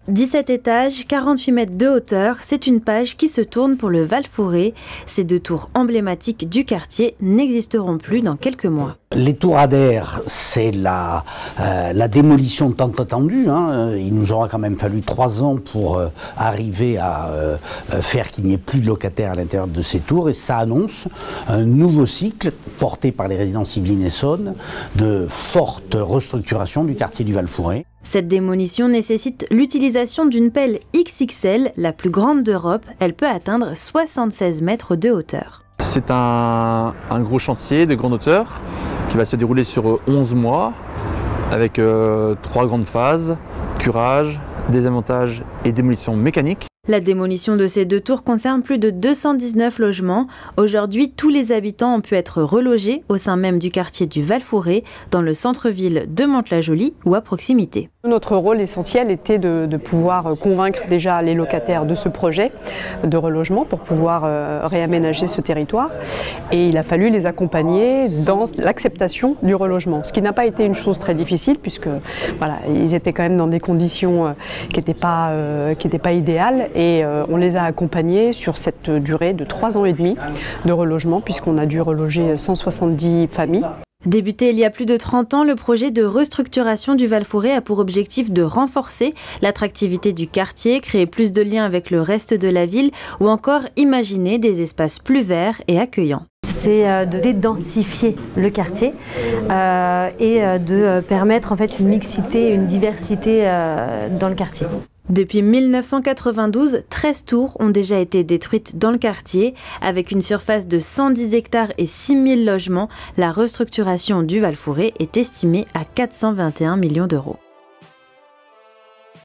17 étages, 48 mètres de hauteur, c'est une page qui se tourne pour le Val-Fouré. Ces deux tours emblématiques du quartier n'existeront plus dans quelques mois. Les tours Adair, c'est la démolition tant attendue. Il nous aura quand même fallu 3 ans pour arriver à faire qu'il n'y ait plus de locataires à l'intérieur de ces tours. Et ça annonce un nouveau cycle porté par les résidences Yvelines Essonnes de forte restructuration du quartier du Val-Fouré. Cette démolition nécessite l'utilisation d'une pelle XXL, la plus grande d'Europe. Elle peut atteindre 76 mètres de hauteur. C'est un gros chantier de grande hauteur qui va se dérouler sur 11 mois avec 3 grandes phases, curage, désamontage et démolition mécanique. La démolition de ces deux tours concerne plus de 219 logements. Aujourd'hui, tous les habitants ont pu être relogés au sein même du quartier du Val-Fouré, dans le centre-ville de Mantes-la-Jolie ou à proximité. Notre rôle essentiel était de pouvoir convaincre déjà les locataires de ce projet de relogement pour pouvoir réaménager ce territoire. Et il a fallu les accompagner dans l'acceptation du relogement, ce qui n'a pas été une chose très difficile puisque voilà, ils étaient quand même dans des conditions qui n'étaient pas idéales. Et on les a accompagnés sur cette durée de 3 ans et demi de relogement puisqu'on a dû reloger 170 familles. Débuté il y a plus de 30 ans, le projet de restructuration du Val-Fouré a pour objectif de renforcer l'attractivité du quartier, créer plus de liens avec le reste de la ville ou encore imaginer des espaces plus verts et accueillants. C'est de dédensifier le quartier et de permettre en fait une mixité, une diversité dans le quartier. Depuis 1992, 13 tours ont déjà été détruites dans le quartier. Avec une surface de 110 hectares et 6000 logements, la restructuration du Val-Fouré est estimée à 421 millions d'euros.